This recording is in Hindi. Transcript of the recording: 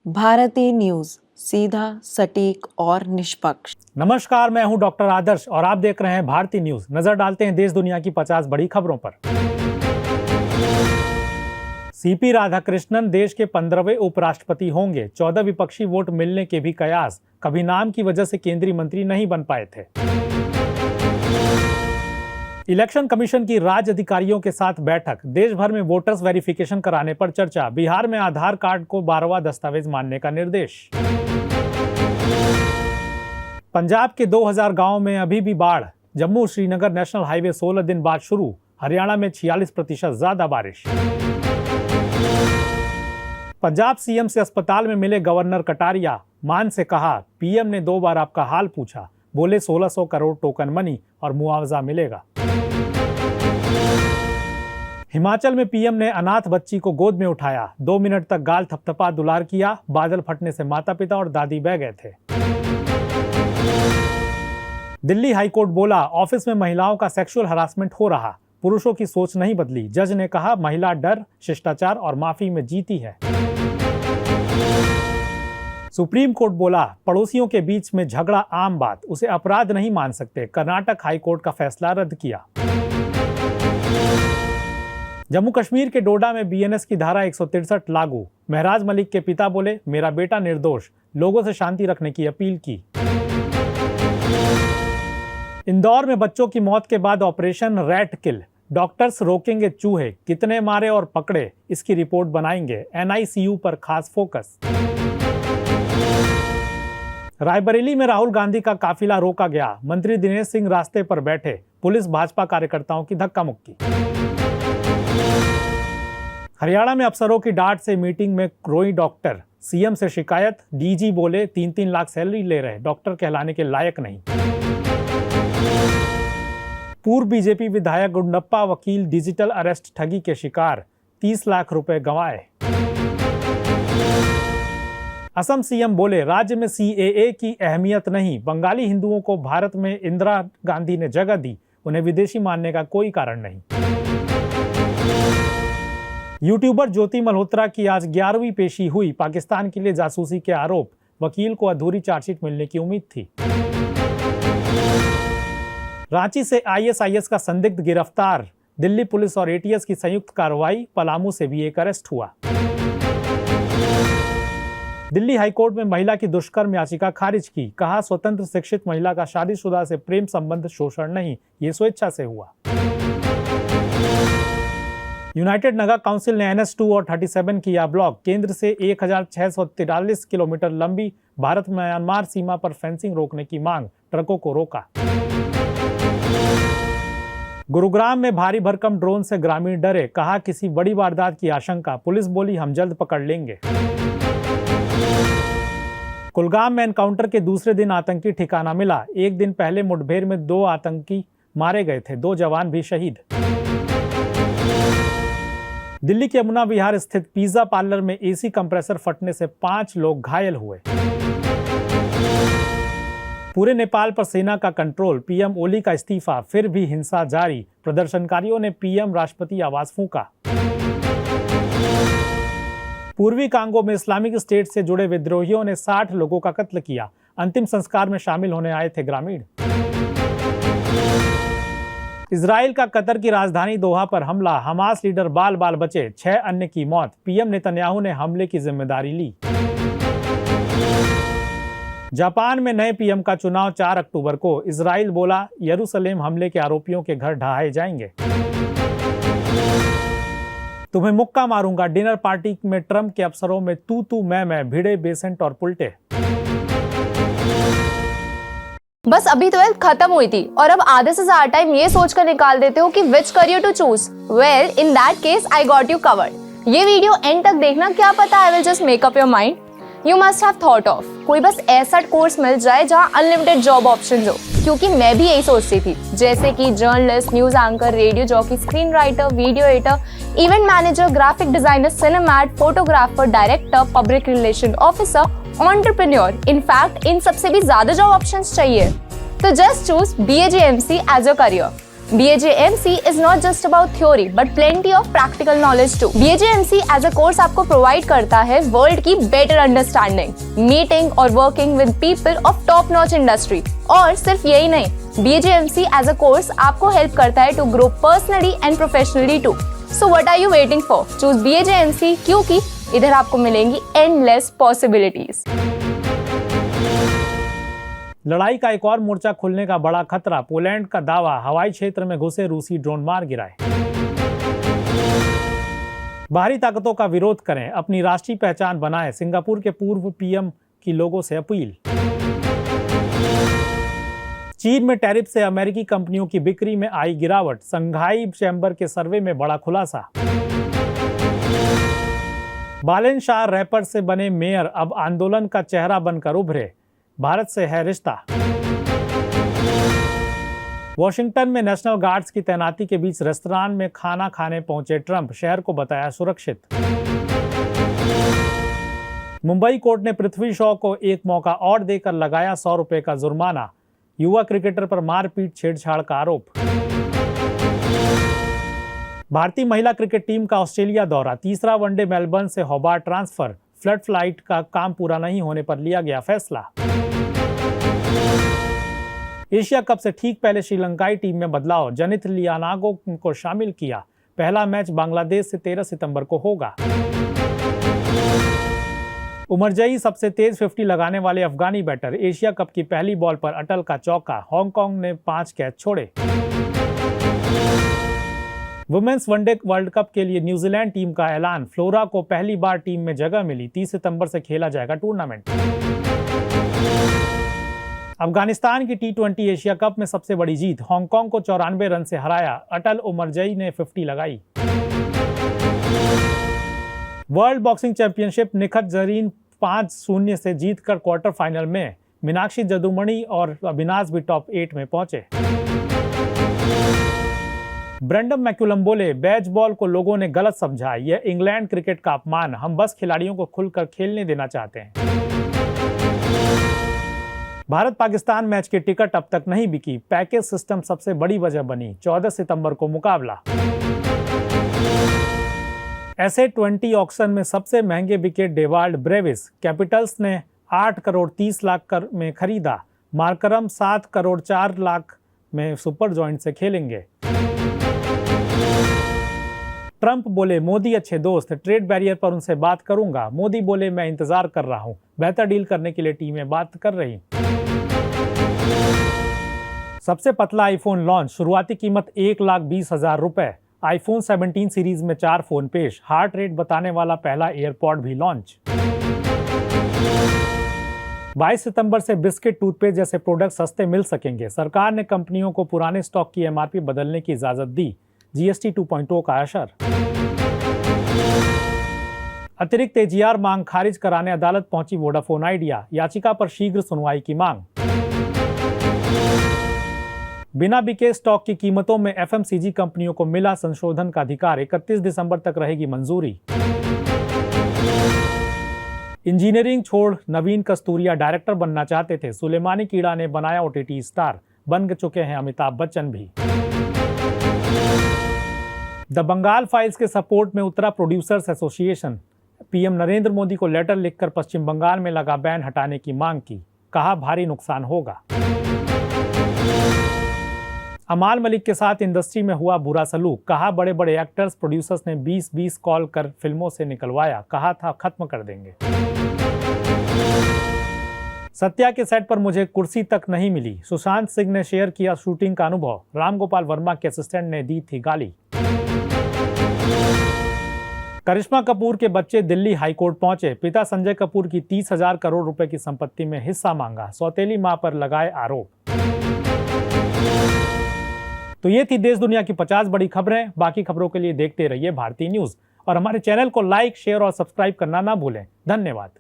भारतीय न्यूज, सीधा, सटीक और निष्पक्ष। नमस्कार, मैं हूं डॉक्टर आदर्श और आप देख रहे हैं भारतीय न्यूज। नजर डालते हैं देश दुनिया की 50 बड़ी खबरों पर। सीपी राधाकृष्णन देश के 15वें उपराष्ट्रपति होंगे। 14 विपक्षी वोट मिलने के भी कयास, कभी नाम की वजह से केंद्रीय मंत्री नहीं बन पाए थे। इलेक्शन कमीशन की राज्य अधिकारियों के साथ बैठक, देश भर में वोटर्स वेरिफिकेशन कराने पर चर्चा। बिहार में आधार कार्ड को 12वां दस्तावेज मानने का निर्देश। पंजाब के 2000 गांवों में अभी भी बाढ़। जम्मू श्रीनगर नेशनल हाईवे 16 दिन बाद शुरू। हरियाणा में 46% ज्यादा बारिश। पंजाब सीएम से अस्पताल में मिले गवर्नर कटारिया। मान से कहा, पीएम ने 2 बार आपका हाल पूछा। बोले 1600 करोड़ टोकन मनी और मुआवजा मिलेगा। हिमाचल में पीएम ने अनाथ बच्ची को गोद में उठाया। 2 मिनट तक गाल थपथपा दुलार किया। बादल फटने से माता पिता और दादी बह गए थे। दिल्ली हाईकोर्ट बोला, ऑफिस में महिलाओं का सेक्सुअल हरासमेंट हो रहा। पुरुषों की सोच नहीं बदली। जज ने कहा, महिला डर, शिष्टाचार और माफी में जीती है। सुप्रीम कोर्ट बोला, पड़ोसियों के बीच में झगड़ा आम बात, उसे अपराध नहीं मान सकते। कर्नाटक हाईकोर्ट का फैसला रद्द किया। जम्मू कश्मीर के डोडा में बीएनएस की धारा 163 लागू। महराज मलिक के पिता बोले, मेरा बेटा निर्दोष। लोगों से शांति रखने की अपील की। इंदौर में बच्चों की मौत के बाद ऑपरेशन रैट किल। डॉक्टर्स रोकेंगे चूहे, कितने मारे और पकड़े, इसकी रिपोर्ट बनाएंगे। एनआईसीयू पर खास फोकस। रायबरेली में राहुल गांधी का काफिला रोका गया। मंत्री दिनेश सिंह रास्ते पर बैठे। पुलिस भाजपा कार्यकर्ताओं की धक्का मुक्की। हरियाणा में अफसरों की डांट से मीटिंग में रोई डॉक्टर। सीएम से शिकायत। डीजी बोले 3-3 लाख सैलरी ले रहे, डॉक्टर कहलाने के लायक नहीं। पूर्व बीजेपी विधायक गुंडप्पा वकील डिजिटल अरेस्ट ठगी के शिकार। 30 लाख रुपए गंवाए। असम सीएम बोले, राज्य में सीएए की अहमियत नहीं। बंगाली हिंदुओं को भारत में इंदिरा गांधी ने जगह दी, उन्हें विदेशी मानने का कोई कारण नहीं। यूट्यूबर ज्योति मल्होत्रा की आज 11वीं पेशी हुई। पाकिस्तान के लिए जासूसी के आरोप। वकील को अधूरी चार्जशीट मिलने की उम्मीद थी। रांची से आईएसआईएस का संदिग्ध गिरफ्तार। दिल्ली पुलिस और एटीएस की संयुक्त कार्रवाई। पलामू से भी एक अरेस्ट हुआ। दिल्ली हाईकोर्ट में महिला की दुष्कर्म याचिका खारिज की। कहा, स्वतंत्र शिक्षित महिला का शादीशुदा से प्रेम संबंध शोषण नहीं, ये स्वेच्छा से हुआ। यूनाइटेड नगा काउंसिल ने NH2 और 37 किया ब्लॉक। केंद्र से 1643 किलोमीटर लंबी भारत म्यांमार सीमा पर फेंसिंग रोकने की मांग। ट्रकों को रोका। गुरुग्राम में भारी भरकम ड्रोन से ग्रामीण डरे। कहा, किसी बड़ी वारदात की आशंका। पुलिस बोली, हम जल्द पकड़ लेंगे। कुलगाम में एनकाउंटर के दूसरे दिन आतंकी ठिकाना मिला। एक दिन पहले मुठभेड़ में 2 आतंकी मारे गए थे, 2 जवान भी शहीद। दिल्ली के यमुना विहार स्थित पिज्जा पार्लर में एसी कंप्रेसर फटने से 5 लोग घायल हुए। पूरे नेपाल पर सेना का कंट्रोल। पीएम ओली का इस्तीफा, फिर भी हिंसा जारी। प्रदर्शनकारियों ने पीएम राष्ट्रपति आवास फूंका। पूर्वी कांगो में इस्लामिक स्टेट से जुड़े विद्रोहियों ने 60 लोगों का कत्ल किया। अंतिम संस्कार में शामिल होने आए थे ग्रामीण। इजराइल का कतर की राजधानी दोहा पर हमला। हमास लीडर बाल बाल बचे, 6 अन्य की मौत। पीएम नेतन्याहू ने हमले की जिम्मेदारी ली। जापान में नए पीएम का चुनाव 4 अक्टूबर को। इजराइल बोला, यरूशलेम हमले के आरोपियों के घर ढहाए जाएंगे। तुम्हें मुक्का मारूंगा। डिनर पार्टी में ट्रंप के अफसरों में तू मैं भिड़े बेसेंट और पुल्टे। बस अभी 12th खत्म हुई थी और अब आधे से ज्यादा टाइम ये सोचकर निकाल देते हो कि which career to choose. Well, in that case I got you covered. ये वीडियो एंड तक देखना, क्या पता I will just make up your mind. You must have thought of कोई बस ऐसा कोर्स मिल जाए जहाँ अनलिमिटेड जॉब ऑप्शंस हो, क्योंकि मैं भी यही सोचती थी। जैसे कि journalist, news anchor, radio jockey, screen writer, video editor, event manager, graphic designer, cinemat, photographer, director, public relation officer, entrepreneur. In fact इन सबसे भी ज्यादा जॉब ऑप्शंस चाहिए। तो just choose BAGMC as your career. BHMC is not just about theory but plenty of practical knowledge too. BHMC as a course आपको provide करता है world की better understanding, meeting और working with people of top notch industry. और सिर्फ यही नहीं, BHMC as a course आपको help करता है to grow personally and professionally too. So what are you waiting for? Choose BHMC क्योंकि इधर आपको मिलेंगी endless possibilities. लड़ाई का एक और मोर्चा खुलने का बड़ा खतरा, पोलैंड का दावा, हवाई क्षेत्र में घुसे रूसी ड्रोन मार गिराए। बाहरी ताकतों का विरोध करें, अपनी राष्ट्रीय पहचान बनाएं, सिंगापुर के पूर्व पीएम की लोगों से अपील। चीन में टैरिफ से अमेरिकी कंपनियों की बिक्री में आई गिरावट, संघाई चैम्बर के सर्वे में बड़ा खुलासा। बालन शाह रैपर से बने मेयर, अब आंदोलन का चेहरा बनकर उभरे, भारत से है रिश्ता। वॉशिंगटन में नेशनल गार्ड्स की तैनाती के बीच रेस्तरां में खाना खाने पहुंचे ट्रंप, शहर को बताया सुरक्षित। मुंबई कोर्ट ने पृथ्वी शॉ को एक मौका और देकर लगाया 100 रुपए का जुर्माना, युवा क्रिकेटर पर मारपीट छेड़छाड़ का आरोप। भारतीय महिला क्रिकेट टीम का ऑस्ट्रेलिया दौरा, तीसरा वनडे मेलबर्न से होबार्ट ट्रांसफर, फ्लड फ्लाइट का काम पूरा नहीं होने पर लिया गया फैसला। एशिया कप से ठीक पहले श्रीलंकाई टीम में बदलाव, जनित लियानागो को शामिल किया, पहला मैच बांग्लादेश से 13 सितंबर को होगा। उमरजई सबसे तेज 50 लगाने वाले अफगानी बैटर, एशिया कप की पहली बॉल पर अटल का चौका, हांगकांग ने 5 कैच छोड़े। वुमेन्स वनडे वर्ल्ड कप के लिए न्यूजीलैंड टीम का ऐलान, फ्लोरा को पहली बार टीम में जगह मिली, 30 सितंबर से खेला जाएगा टूर्नामेंट। अफगानिस्तान की T20 एशिया कप में सबसे बड़ी जीत, हांगकांग को 94 रन से हराया, अटल उमरजई ने 50 लगाई। World boxing championship, Nikhat Zareen 5-0 से जीतकर क्वार्टर फाइनल में, मीनाक्षी जदुमणि और अविनाश भी टॉप 8 में पहुंचे। ब्रेंडन मैकुलम बोले, बेसबॉल को लोगों ने गलत समझा, यह इंग्लैंड क्रिकेट का अपमान, हम बस खिलाड़ियों को खुलकर खेलने देना चाहते हैं। भारत पाकिस्तान मैच की टिकट अब तक नहीं बिकी, पैकेज सिस्टम सबसे बड़ी वजह बनी, 14 सितंबर को मुकाबला। SA20 ऑक्शन में सबसे महंगे विकेट डेवाल्ड ब्रेविस, कैपिटल्स ने 8 करोड़ 30 लाख में खरीदा, मार्करम 7 करोड़ 4 लाख में सुपर जॉइंट से खेलेंगे। ट्रंप बोले, मोदी अच्छे दोस्त, ट्रेड बैरियर पर उनसे बात करूंगा। मोदी बोले, मैं इंतजार कर रहा हूं, बेहतर डील करने के लिए टीमें बात कर रही। सबसे पतला आईफोन लॉन्च, शुरुआती कीमत 1,20,000 रुपए, आईफोन 17 सीरीज में 4 फोन पेश, हार्ट रेट बताने वाला पहला एयरपॉड भी लॉन्च। 22 सितंबर से बिस्किट, टूथपेस्ट जैसे प्रोडक्ट सस्ते मिल सकेंगे, सरकार ने कंपनियों को पुराने स्टॉक की एमआरपी बदलने की इजाजत दी, जीएसटी 2.0 का असर। अतिरिक्त एजीआर मांग खारिज कराने अदालत पहुंची वोडाफोन आइडिया, याचिका पर शीघ्र सुनवाई की मांग। बिना बिके स्टॉक की कीमतों में एफएमसीजी कंपनियों को मिला संशोधन का अधिकार, 31 दिसंबर तक रहेगी मंजूरी। इंजीनियरिंग छोड़ नवीन कस्तूरिया डायरेक्टर बनना चाहते थे, सुलेमानी कीड़ा ने बनाया ओटीटी स्टार, बन चुके हैं अमिताभ बच्चन भी। द बंगाल फाइल्स के सपोर्ट में उतरा producers association, PM Narendra Modi को लेटर लिखकर पश्चिम बंगाल में लगा बैन हटाने की मांग की, कहा भारी नुकसान होगा। अमाल मलिक के साथ इंडस्ट्री में हुआ बुरा सलूक, कहा बड़े बड़े एक्टर्स प्रोड्यूसर्स ने 20-20 कॉल कर फिल्मों से निकलवाया, कहा था खत्म कर देंगे। सत्या के सेट पर मुझे कुर्सी तक नहीं मिली, सुशांत सिंह ने शेयर किया शूटिंग का अनुभव, रामगोपाल वर्मा के असिस्टेंट ने दी थी गाली। करिश्मा कपूर के बच्चे दिल्ली हाईकोर्ट पहुंचे, पिता संजय कपूर की 30,000 करोड़ रुपए की संपत्ति में हिस्सा मांगा, सौतेली मां पर लगाए आरोप। तो ये थी देश दुनिया की 50 बड़ी खबरें। बाकी खबरों के लिए देखते रहिए भारतीय न्यूज और हमारे चैनल को लाइक, शेयर और सब्सक्राइब करना ना भूलें। धन्यवाद।